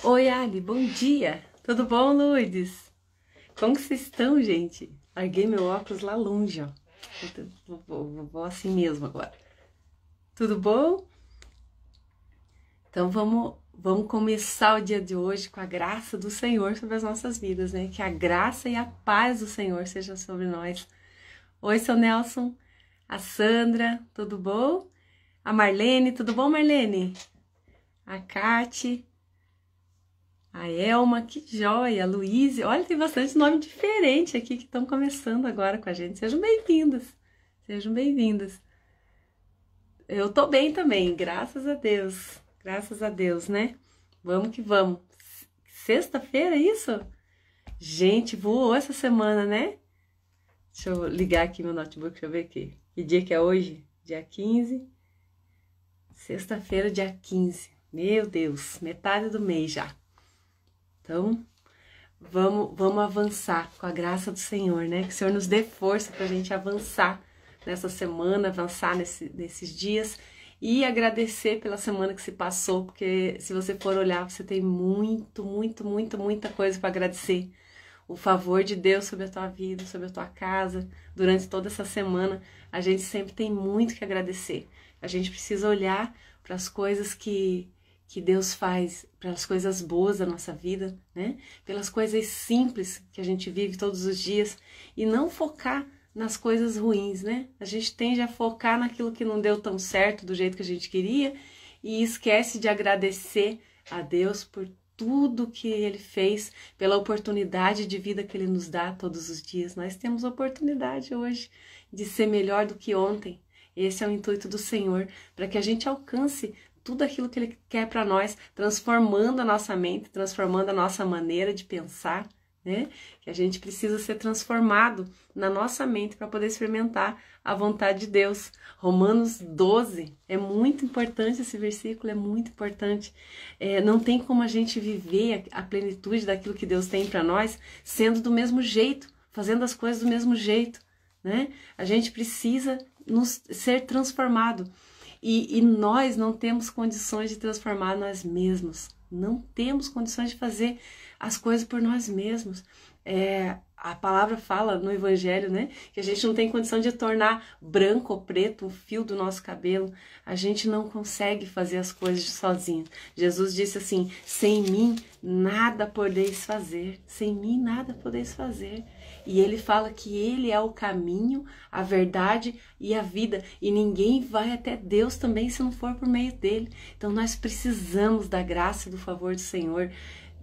Oi, Ali, bom dia! Tudo bom, Lourdes? Como que vocês estão, gente? Larguei meu óculos lá longe, ó. Vou assim mesmo agora. Tudo bom? Então vamos começar o dia de hoje com a graça do Senhor sobre as nossas vidas, né? Que a graça e a paz do Senhor seja sobre nós. Oi, seu Nelson, a Sandra, tudo bom? A Marlene, tudo bom, Marlene? A Kati, a Elma, que joia, a Luíse, olha, tem bastante nome diferente aqui que estão começando agora com a gente. Sejam bem-vindas, sejam bem-vindas. Eu tô bem também, graças a Deus, né? Vamos que vamos. Sexta-feira, é isso? Gente, voou essa semana, né? Deixa eu ligar aqui meu notebook, deixa eu ver aqui. Que dia que é hoje? Dia 15. Sexta-feira, dia 15. Meu Deus, metade do mês já. Então, vamos avançar com a graça do Senhor, né? Que o Senhor nos dê força para a gente avançar nessa semana, avançar nesses dias e agradecer pela semana que se passou, porque se você for olhar, você tem muita coisa para agradecer. O favor de Deus sobre a tua vida, sobre a tua casa, durante toda essa semana, a gente sempre tem muito que agradecer. A gente precisa olhar para as coisas que Deus faz, pelas coisas boas da nossa vida, né? Pelas coisas simples que a gente vive todos os dias e não focar nas coisas ruins, né? A gente tende a focar naquilo que não deu tão certo do jeito que a gente queria e esquece de agradecer a Deus por tudo que Ele fez, pela oportunidade de vida que Ele nos dá todos os dias. Nós temos oportunidade hoje de ser melhor do que ontem. Esse é o intuito do Senhor, para que a gente alcance tudo aquilo que Ele quer para nós, transformando a nossa mente, transformando a nossa maneira de pensar, né? Que a gente precisa ser transformado na nossa mente para poder experimentar a vontade de Deus. Romanos 12, é muito importante esse versículo, é muito importante. Não tem como a gente viver a plenitude daquilo que Deus tem para nós sendo do mesmo jeito, fazendo as coisas do mesmo jeito, né? A gente precisa ser transformado. E nós não temos condições de transformar nós mesmos. Não temos condições de fazer as coisas por nós mesmos. A palavra fala no Evangelho, né? Que a gente não tem condição de tornar branco ou preto o fio do nosso cabelo. A gente não consegue fazer as coisas sozinho. Jesus disse assim: sem mim nada podeis fazer. Sem mim nada podeis fazer. E ele fala que ele é o caminho, a verdade e a vida. E ninguém vai até Deus também se não for por meio dele. Então nós precisamos da graça e do favor do Senhor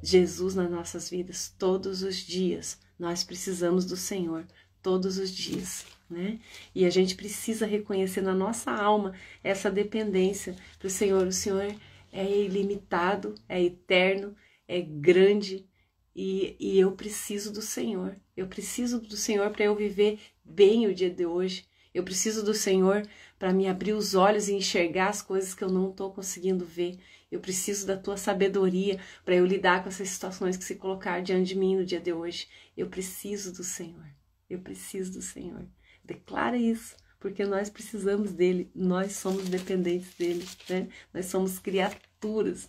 Jesus nas nossas vidas todos os dias. Nós precisamos do Senhor todos os dias, né? E a gente precisa reconhecer na nossa alma essa dependência para o Senhor. O Senhor é ilimitado, é eterno, é grande. E eu preciso do Senhor. Eu preciso do Senhor para eu viver bem o dia de hoje. Eu preciso do Senhor para me abrir os olhos e enxergar as coisas que eu não estou conseguindo ver. Eu preciso da tua sabedoria para eu lidar com essas situações que se colocar diante de mim no dia de hoje. Eu preciso do Senhor. Eu preciso do Senhor. Declara isso, porque nós precisamos dele. Nós somos dependentes dele, né? Nós somos criaturas.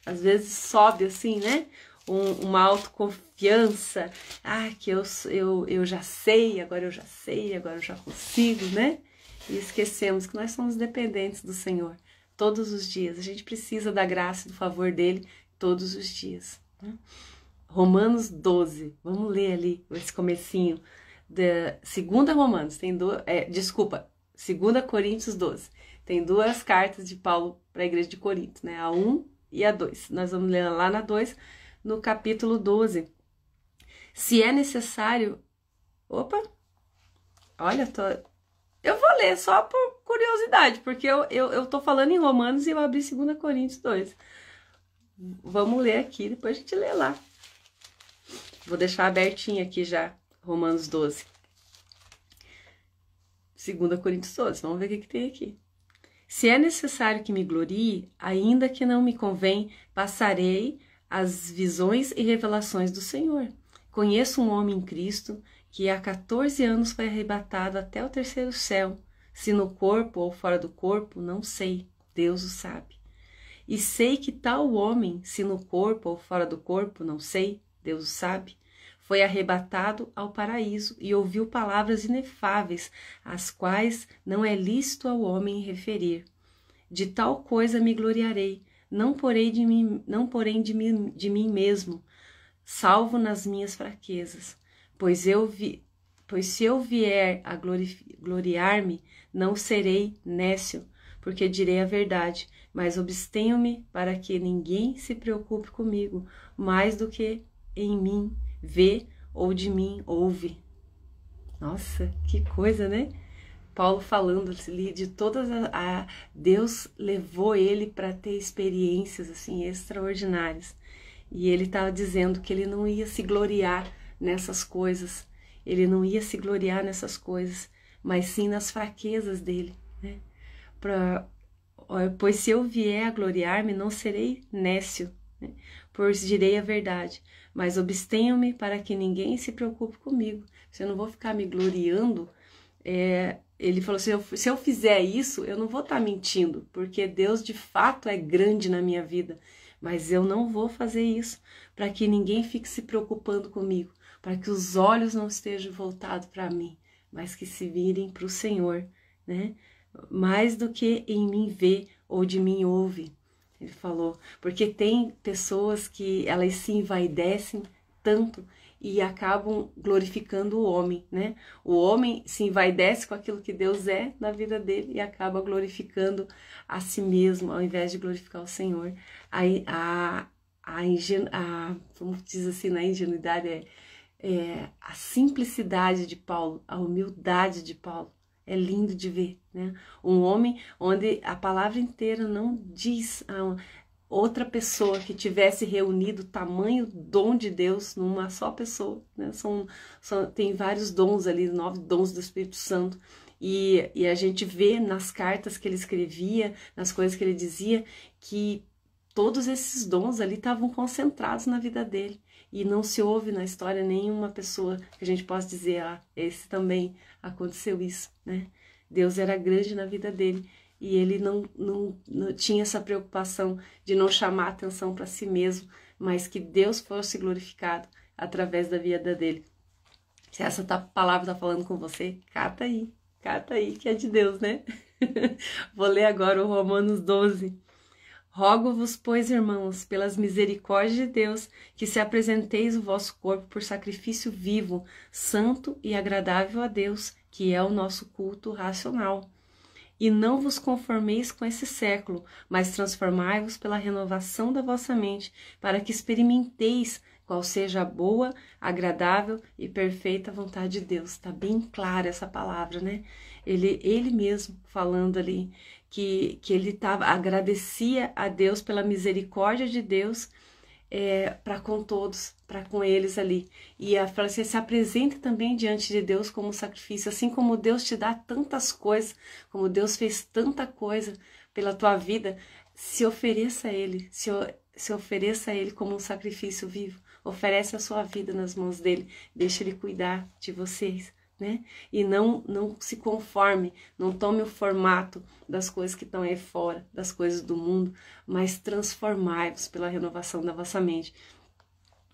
Às vezes sobe assim, né? Uma autoconfiança. Que eu já sei, agora eu já consigo, né? E esquecemos que nós somos dependentes do Senhor todos os dias. A gente precisa da graça e do favor dele todos os dias, né? Romanos 12, vamos ler ali esse comecinho. 2 Romanos, tem Segunda Coríntios 12. Tem 2 cartas de Paulo para a igreja de Corinto, né? A 1 e a 2. Nós vamos ler lá na 2, no capítulo 12. Se é necessário... Eu vou ler só por curiosidade, porque eu tô falando em Romanos e eu abri 2 Coríntios 2. Vamos ler aqui, depois a gente lê lá. Vou deixar abertinho aqui já, Romanos 12. 2 Coríntios 12, vamos ver o que tem aqui. Se é necessário que me glorie, ainda que não me convém, passarei as visões e revelações do Senhor. Conheço um homem em Cristo que há 14 anos foi arrebatado até o 3º céu. Se no corpo ou fora do corpo, não sei, Deus o sabe. E sei que tal homem, se no corpo ou fora do corpo, não sei, Deus o sabe, foi arrebatado ao paraíso e ouviu palavras inefáveis, as quais não é lícito ao homem referir. De tal coisa me gloriarei, não porém de mim mesmo, salvo nas minhas fraquezas. Pois se eu vier a gloriar-me, não serei nécio, porque direi a verdade, mas abstenho-me para que ninguém se preocupe comigo, mais do que em mim vê ou de mim ouve. Nossa, que coisa, né? Paulo falando ali de todas Deus levou ele para ter experiências assim extraordinárias. E ele estava dizendo que ele não ia se gloriar nessas coisas. Ele não ia se gloriar nessas coisas, mas sim nas fraquezas dele, né? Pois se eu vier a gloriar-me, não serei nécio, né? Pois direi a verdade, mas abstenho-me para que ninguém se preocupe comigo. Se eu não vou ficar me gloriando, ele falou, se eu fizer isso, eu não vou estar mentindo, porque Deus de fato é grande na minha vida, mas eu não vou fazer isso para que ninguém fique se preocupando comigo, para que os olhos não estejam voltados para mim, mas que se virem para o Senhor, né? Mais do que em mim vê ou de mim ouve, ele falou, porque tem pessoas que elas se envaidecem tanto e acabam glorificando o homem, né? O homem se envaidece com aquilo que Deus é na vida dele e acaba glorificando a si mesmo, ao invés de glorificar o Senhor. Como diz assim, na ingenuidade, a simplicidade de Paulo, a humildade de Paulo. É lindo de ver, né? Um homem onde a palavra inteira não diz a outra pessoa que tivesse reunido o tamanho dom de Deus numa só pessoa, né? Tem vários dons ali, 9 dons do Espírito Santo, e a gente vê nas cartas que ele escrevia, nas coisas que ele dizia, que todos esses dons ali estavam concentrados na vida dele. E não se ouve na história nenhuma pessoa que a gente possa dizer, esse também aconteceu isso, né? Deus era grande na vida dele e ele não tinha essa preocupação de não chamar atenção para si mesmo, mas que Deus fosse glorificado através da vida dele. Se essa palavra está falando com você, cata aí, que é de Deus, né? Vou ler agora o Romanos 12. Rogo-vos, pois, irmãos, pelas misericórdias de Deus, que se apresenteis o vosso corpo por sacrifício vivo, santo e agradável a Deus, que é o nosso culto racional. E não vos conformeis com esse século, mas transformai-vos pela renovação da vossa mente, para que experimenteis qual seja a boa, agradável e perfeita vontade de Deus. Está bem clara essa palavra, né? Ele mesmo falando ali que ele agradecia a Deus pela misericórdia de Deus para com todos, para com eles ali. E fala assim, se apresente também diante de Deus como sacrifício, assim como Deus te dá tantas coisas, como Deus fez tanta coisa pela tua vida, se ofereça a Ele, se ofereça a Ele como um sacrifício vivo. Oferece a sua vida nas mãos dele, deixa ele cuidar de vocês, né? E não se conforme, não tome o formato das coisas que estão aí fora, das coisas do mundo, mas transformai-vos pela renovação da vossa mente.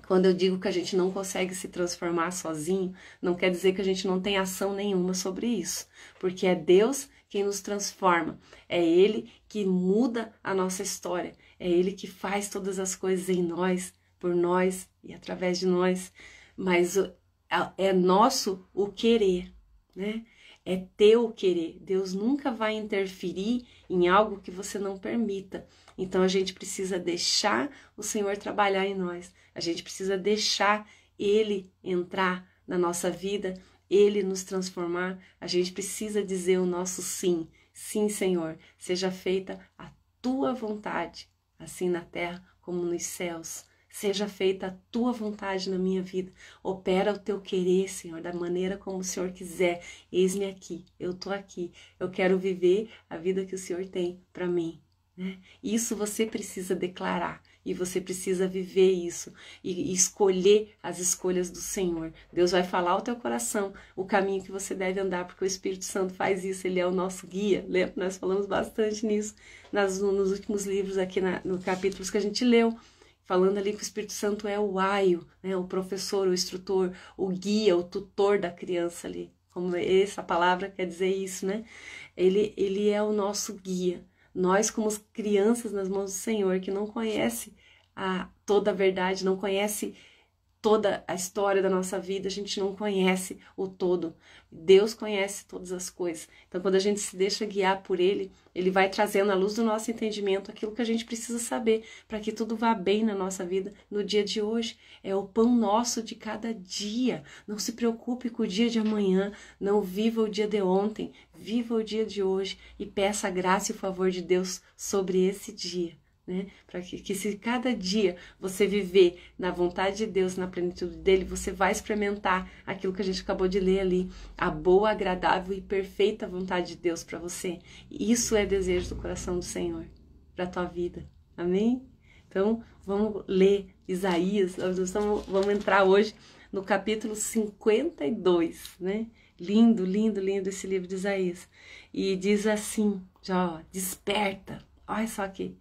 Quando eu digo que a gente não consegue se transformar sozinho, não quer dizer que a gente não tem ação nenhuma sobre isso, porque é Deus quem nos transforma, é Ele que muda a nossa história, é Ele que faz todas as coisas em nós, por nós e através de nós, mas é nosso o querer, né? É teu querer. Deus nunca vai interferir em algo que você não permita. Então a gente precisa deixar o Senhor trabalhar em nós. A gente precisa deixar Ele entrar na nossa vida, Ele nos transformar. A gente precisa dizer o nosso sim. Sim, Senhor, seja feita a tua vontade, assim na terra como nos céus. Seja feita a tua vontade na minha vida. Opera o teu querer, Senhor, da maneira como o Senhor quiser. Eis-me aqui, eu estou aqui. Eu quero viver a vida que o Senhor tem para mim, né? Isso você precisa declarar. e você precisa viver isso e escolher as escolhas do Senhor. Deus vai falar ao teu coração o caminho que você deve andar, porque o Espírito Santo faz isso, ele é o nosso guia. Lembra? Nós falamos bastante nisso nos últimos livros aqui, no capítulos que a gente leu, falando ali que o Espírito Santo é o aio, né? O professor, o instrutor, o guia, o tutor da criança ali. Como essa palavra quer dizer isso, né? Ele é o nosso guia. Nós, como crianças nas mãos do Senhor, que não conhece toda a verdade, não conhece toda a história da nossa vida, a gente não conhece o todo. Deus conhece todas as coisas. Então, quando a gente se deixa guiar por Ele, Ele vai trazendo à luz do nosso entendimento aquilo que a gente precisa saber para que tudo vá bem na nossa vida no dia de hoje. É o pão nosso de cada dia. Não se preocupe com o dia de amanhã, não viva o dia de ontem, viva o dia de hoje e peça a graça e o favor de Deus sobre esse dia. Né? Para que se cada dia você viver na vontade de Deus, na plenitude dele, você vai experimentar aquilo que a gente acabou de ler ali, a boa, agradável e perfeita vontade de Deus para você. Isso é desejo do coração do Senhor para a tua vida, amém? Então vamos ler Isaías, vamos entrar hoje no capítulo 52, né? Lindo, lindo, lindo esse livro de Isaías, e diz assim, já, ó, desperta, olha só que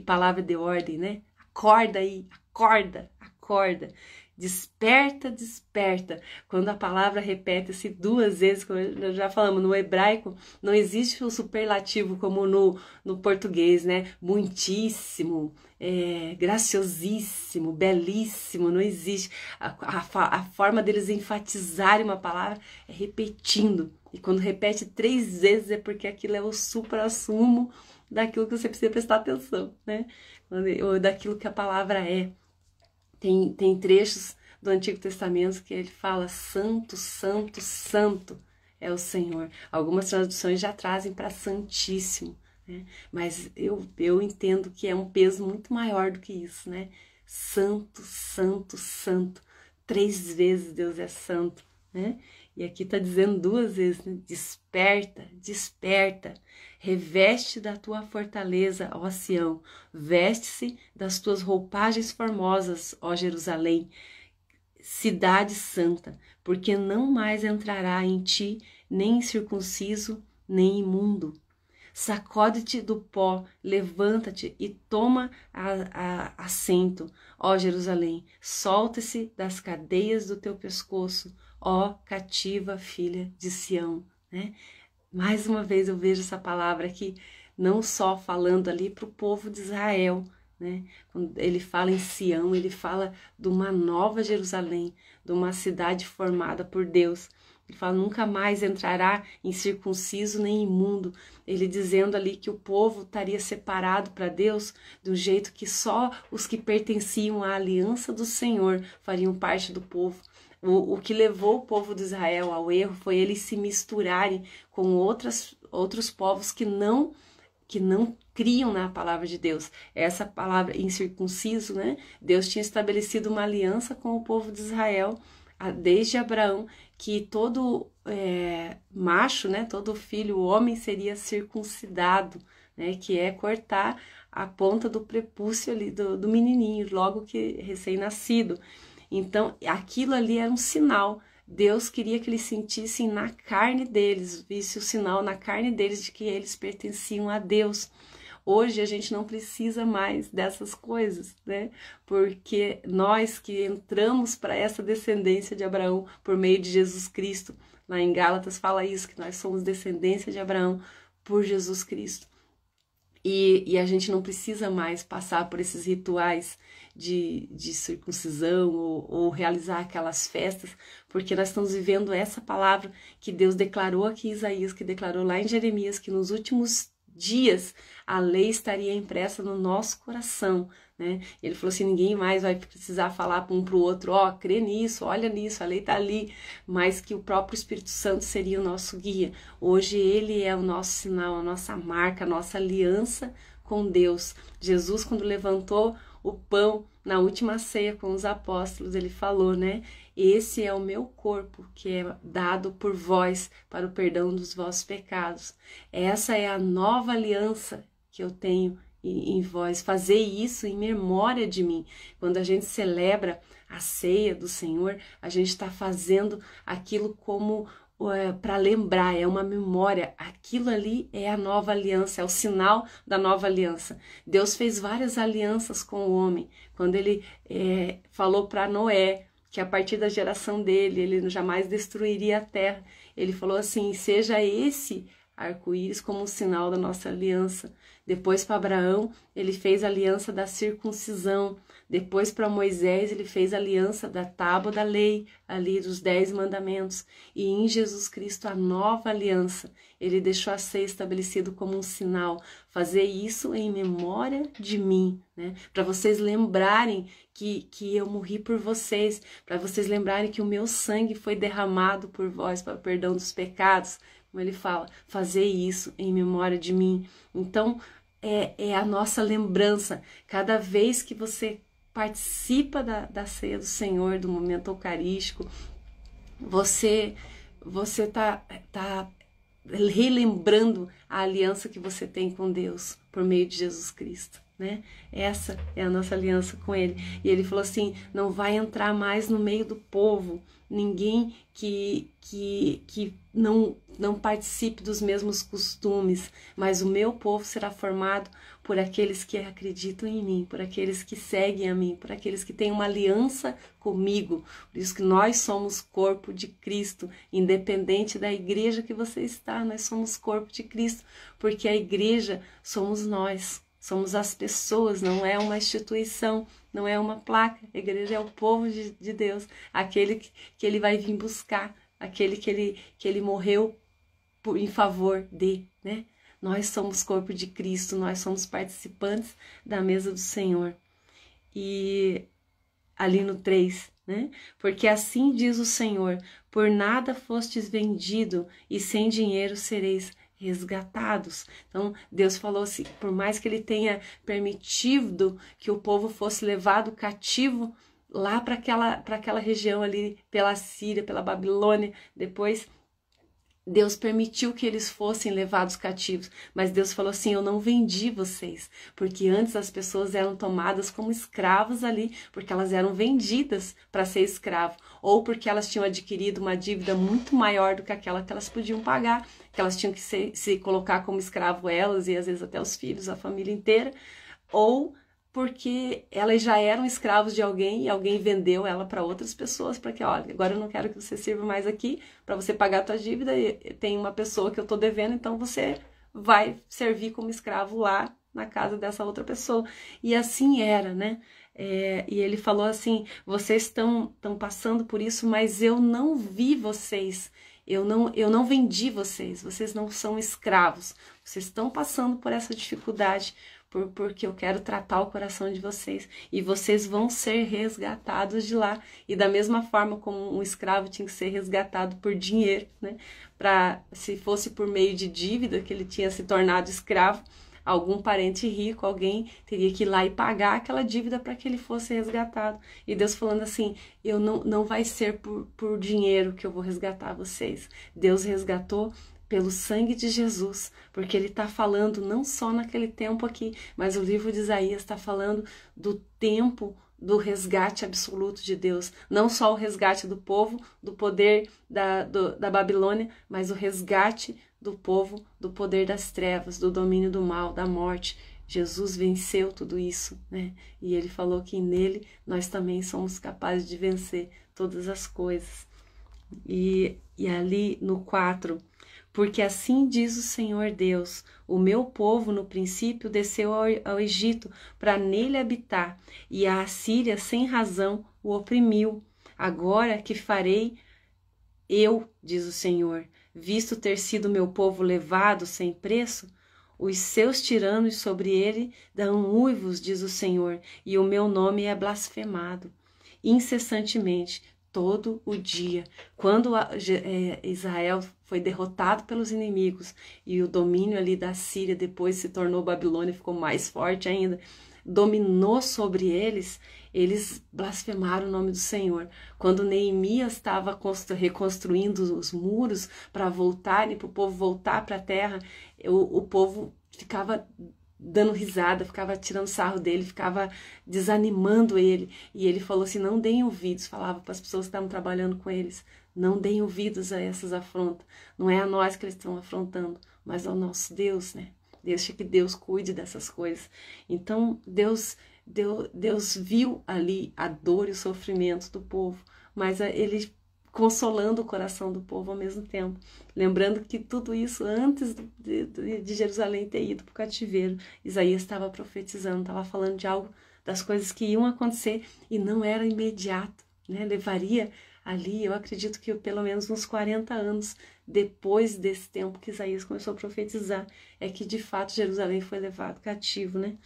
palavra de ordem, né? Acorda aí, acorda. Desperta, desperta. Quando a palavra repete-se 2 vezes, como nós já falamos, no hebraico não existe o superlativo como no português, né? Muitíssimo, graciosíssimo, belíssimo, não existe. A forma deles enfatizarem uma palavra é repetindo. E quando repete 3 vezes é porque aquilo é o supra-sumo daquilo que você precisa prestar atenção, né? Ou daquilo que a palavra é. Tem trechos do Antigo Testamento que ele fala santo, santo, santo é o Senhor. Algumas traduções já trazem para santíssimo, né? Mas eu entendo que é um peso muito maior do que isso, né? Santo, santo, santo. 3 vezes Deus é santo, né? E aqui está dizendo 2 vezes, né? Desperta, desperta, reveste da tua fortaleza, ó Sião, veste-se das tuas roupagens formosas, ó Jerusalém, cidade santa, porque não mais entrará em ti nem incircunciso, nem imundo. Sacode-te do pó, levanta-te e toma assento, ó Jerusalém, solta-se das cadeias do teu pescoço, ó cativa filha de Sião, né? Mais uma vez eu vejo essa palavra aqui, não só falando ali para o povo de Israel, né? Quando ele fala em Sião, ele fala de uma nova Jerusalém, de uma cidade formada por Deus. Ele fala, nunca mais entrará incircunciso nem imundo. Ele dizendo ali que o povo estaria separado para Deus de um jeito que só os que pertenciam à aliança do Senhor fariam parte do povo. O que levou o povo de Israel ao erro foi eles se misturarem com outros povos que não criam na palavra de Deus. Essa palavra incircunciso, né? Deus tinha estabelecido uma aliança com o povo de Israel desde Abraão, que todo macho, né? Todo filho, o homem, seria circuncidado, né? Que é cortar a ponta do prepúcio ali do menininho, logo que recém-nascido. Então, aquilo ali era um sinal. Deus queria que eles sentissem na carne deles, visse o sinal na carne deles de que eles pertenciam a Deus. Hoje a gente não precisa mais dessas coisas, né? Porque nós que entramos para essa descendência de Abraão por meio de Jesus Cristo, lá em Gálatas fala isso, que nós somos descendência de Abraão por Jesus Cristo. E a gente não precisa mais passar por esses rituais de circuncisão ou realizar aquelas festas, porque nós estamos vivendo essa palavra que Deus declarou aqui em Isaías, que declarou lá em Jeremias, que nos últimos dias a lei estaria impressa no nosso coração, né? Ele falou assim, ninguém mais vai precisar falar um para o outro, ó, crê nisso, olha nisso, a lei está ali, mas que o próprio Espírito Santo seria o nosso guia. Hoje ele é o nosso sinal, a nossa marca, a nossa aliança com Deus. Jesus, quando levantou o pão na última ceia com os apóstolos, ele falou, né? Esse é o meu corpo que é dado por vós para o perdão dos vossos pecados. Essa é a nova aliança que eu tenho em vós, fazei isso em memória de mim. Quando a gente celebra a ceia do Senhor, a gente está fazendo aquilo como para lembrar, é uma memória. Aquilo ali é a nova aliança, é o sinal da nova aliança. Deus fez várias alianças com o homem. Quando ele falou para Noé que a partir da geração dele, ele jamais destruiria a terra, ele falou assim: seja esse arco-íris como um sinal da nossa aliança. Depois para Abraão, ele fez a aliança da circuncisão. Depois para Moisés, ele fez a aliança da tábua da lei, ali dos 10 mandamentos. E em Jesus Cristo, a nova aliança, ele deixou a ser estabelecido como um sinal. Fazer isso em memória de mim, né? Para vocês lembrarem que eu morri por vocês, para vocês lembrarem que o meu sangue foi derramado por vós para o perdão dos pecados. Como ele fala, fazer isso em memória de mim. Então, é a nossa lembrança. Cada vez que você participa da ceia do Senhor, do momento eucarístico, você tá relembrando a aliança que você tem com Deus por meio de Jesus Cristo, né? Essa é a nossa aliança com Ele. E Ele falou assim: não vai entrar mais no meio do povo ninguém que não participe dos mesmos costumes, mas o meu povo será formado por aqueles que acreditam em mim, por aqueles que seguem a mim, por aqueles que têm uma aliança comigo. Por isso que nós somos corpo de Cristo, independente da igreja que você está, nós somos corpo de Cristo, porque a igreja somos nós, somos as pessoas, não é uma instituição, não é uma placa. A igreja é o povo de Deus, aquele que ele vai vir buscar, aquele que ele morreu em favor de, né? Nós somos corpo de Cristo, nós somos participantes da mesa do Senhor. E ali no 3, né? Porque assim diz o Senhor: por nada fostes vendido e sem dinheiro sereis resgatados. Então Deus falou assim, por mais que ele tenha permitido que o povo fosse levado cativo lá para aquela região ali, pela Síria, pela Babilônia, depois Deus permitiu que eles fossem levados cativos, mas Deus falou assim: eu não vendi vocês, porque antes as pessoas eram tomadas como escravos ali, porque elas eram vendidas para ser escravo, ou porque elas tinham adquirido uma dívida muito maior do que aquela que elas podiam pagar, que elas tinham que se colocar como escravo, elas e às vezes até os filhos, a família inteira, ou porque elas já eram escravos de alguém e alguém vendeu ela para outras pessoas, para que, olha, agora eu não quero que você sirva mais aqui para você pagar a tua dívida, e tem uma pessoa que eu estou devendo, então você vai servir como escravo lá na casa dessa outra pessoa. E assim era, né? E ele falou assim: vocês estão passando por isso, mas eu não vi vocês, eu não vendi vocês, vocês não são escravos, vocês estão passando por essa dificuldade, porque eu quero tratar o coração de vocês, e vocês vão ser resgatados de lá. E da mesma forma como um escravo tinha que ser resgatado por dinheiro, né? Se fosse por meio de dívida que ele tinha se tornado escravo, algum parente rico, alguém teria que ir lá e pagar aquela dívida para que ele fosse resgatado. E Deus falando assim: eu não vai ser por dinheiro que eu vou resgatar vocês. Deus resgatou pelo sangue de Jesus, porque ele está falando não só naquele tempo aqui, mas o livro de Isaías está falando do tempo do resgate absoluto de Deus, não só o resgate do povo, do poder da Babilônia, mas o resgate do povo do poder das trevas, do domínio do mal, da morte. Jesus venceu tudo isso, né? E ele falou que nele nós também somos capazes de vencer todas as coisas. E ali no 4, porque assim diz o Senhor Deus: o meu povo no princípio desceu ao Egito para nele habitar, e a Assíria sem razão o oprimiu. Agora que farei eu, diz o Senhor, visto ter sido meu povo levado sem preço? Os seus tiranos sobre ele dão uivos, diz o Senhor, e o meu nome é blasfemado. Incessantemente, todo o dia, quando Israel foi derrotado pelos inimigos e o domínio ali da Síria depois se tornou Babilônia, ficou mais forte ainda, dominou sobre eles, eles blasfemaram o nome do Senhor. Quando Neemias estava reconstruindo os muros para voltarem, para o povo voltar para a terra, o povo ficava dando risada, ficava tirando sarro dele, ficava desanimando ele. E ele falou assim, não deem ouvidos, falava para as pessoas que estavam trabalhando com eles, não deem ouvidos a essas afrontas. Não é a nós que eles estão afrontando, mas ao nosso Deus, né? Deixa que Deus cuide dessas coisas. Então, Deus viu ali a dor e o sofrimento do povo, mas ele consolando o coração do povo ao mesmo tempo. Lembrando que tudo isso antes de Jerusalém ter ido para o cativeiro, Isaías estava profetizando, estava falando de algo, das coisas que iam acontecer e não era imediato, né? Levaria ali, eu acredito que pelo menos uns 40 anos depois desse tempo que Isaías começou a profetizar, é que de fato Jerusalém foi levado cativo, né?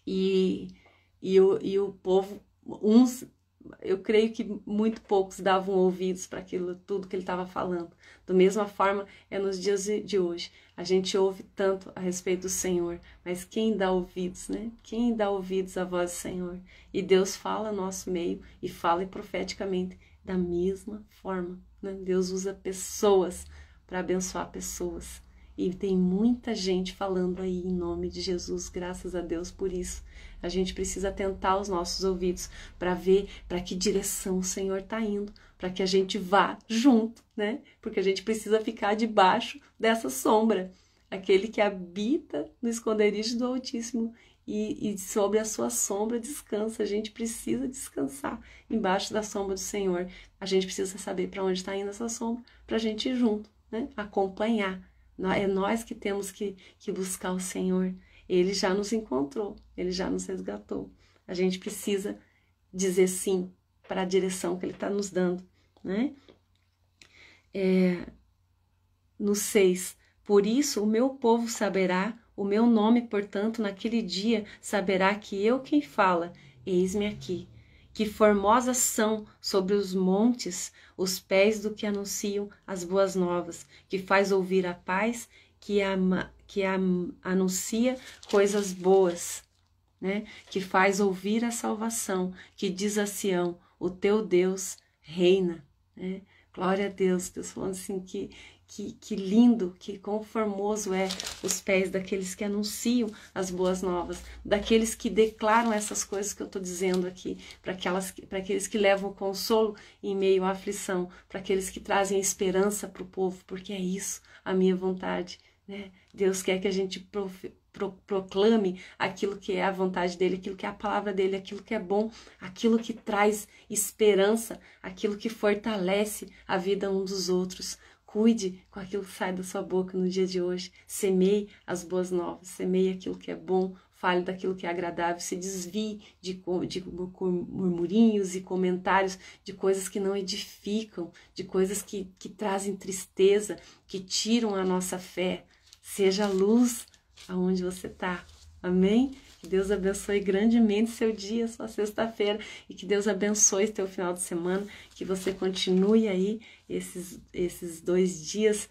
E o povo, eu creio que muito poucos davam ouvidos para aquilo, tudo que ele estava falando. Da mesma forma, é nos dias de hoje. A gente ouve tanto a respeito do Senhor, mas quem dá ouvidos, né? Quem dá ouvidos à voz do Senhor? E Deus fala no nosso meio e fala profeticamente da mesma forma, né? Deus usa pessoas para abençoar pessoas. E tem muita gente falando aí em nome de Jesus, graças a Deus por isso. A gente precisa atentar os nossos ouvidos para ver para que direção o Senhor está indo, para que a gente vá junto, né? Porque a gente precisa ficar debaixo dessa sombra. Aquele que habita no esconderijo do Altíssimo e sobre a sua sombra descansa. A gente precisa descansar embaixo da sombra do Senhor. A gente precisa saber para onde está indo essa sombra, para a gente ir junto, né? Acompanhar. É nós que temos que buscar o Senhor. Ele já nos encontrou, Ele já nos resgatou. A gente precisa dizer sim para a direção que Ele está nos dando, né? No 6, por isso o meu povo saberá o meu nome, portanto, naquele dia saberá que eu quem fala, eis-me aqui. Que formosos são sobre os montes os pés do que anunciam as boas novas, que faz ouvir a paz, que anuncia coisas boas, né? Que faz ouvir a salvação, que diz a Sião, o teu Deus reina, né? Glória a Deus, Deus falando assim, que lindo, que quão formoso é os pés daqueles que anunciam as boas novas, daqueles que declaram essas coisas que eu estou dizendo aqui, para aqueles que levam consolo em meio à aflição, para aqueles que trazem esperança para o povo, porque é isso a minha vontade, né? Deus quer que a gente proclame aquilo que é a vontade dele, aquilo que é a palavra dele, aquilo que é bom, aquilo que traz esperança, aquilo que fortalece a vida uns dos outros. Cuide com aquilo que sai da sua boca no dia de hoje. Semeie as boas novas, semeie aquilo que é bom, fale daquilo que é agradável, se desvie de murmurinhos e comentários, de coisas que não edificam, de coisas que trazem tristeza, que tiram a nossa fé. Seja luz aonde você está. Amém? Que Deus abençoe grandemente seu dia, sua sexta-feira, e que Deus abençoe teu final de semana, que você continue aí esses 2 dias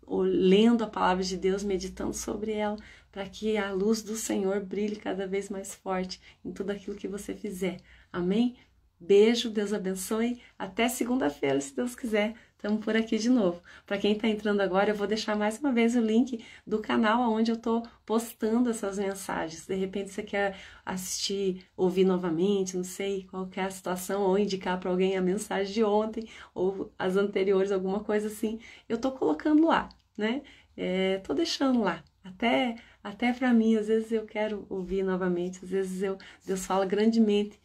lendo a palavra de Deus, meditando sobre ela, para que a luz do Senhor brilhe cada vez mais forte em tudo aquilo que você fizer. Amém? Beijo, Deus abençoe. Até segunda-feira, se Deus quiser. Estamos por aqui de novo. Para quem está entrando agora, eu vou deixar mais uma vez o link do canal onde eu estou postando essas mensagens. De repente você quer assistir, ouvir novamente, não sei qual que é a situação, ou indicar para alguém a mensagem de ontem, ou as anteriores, alguma coisa assim. Eu estou colocando lá, né? Estou deixando lá. Até para mim, às vezes eu quero ouvir novamente, às vezes Deus fala grandemente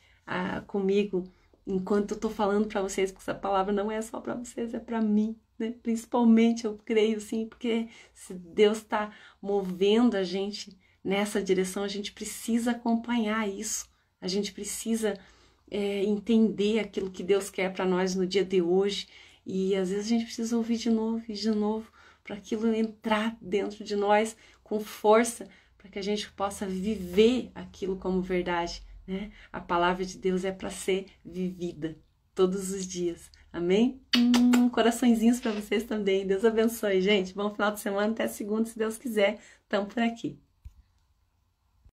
comigo, enquanto eu estou falando para vocês, porque essa palavra não é só para vocês, é para mim, né? Principalmente eu creio, sim, porque se Deus está movendo a gente nessa direção, a gente precisa acompanhar isso, a gente precisa entender aquilo que Deus quer para nós no dia de hoje, e às vezes a gente precisa ouvir de novo e de novo, para aquilo entrar dentro de nós com força, para que a gente possa viver aquilo como verdade, né? A palavra de Deus é para ser vivida todos os dias. Amém? Coraçõezinhos para vocês também. Deus abençoe, gente. Bom final de semana. Até segunda, se Deus quiser. Estamos por aqui.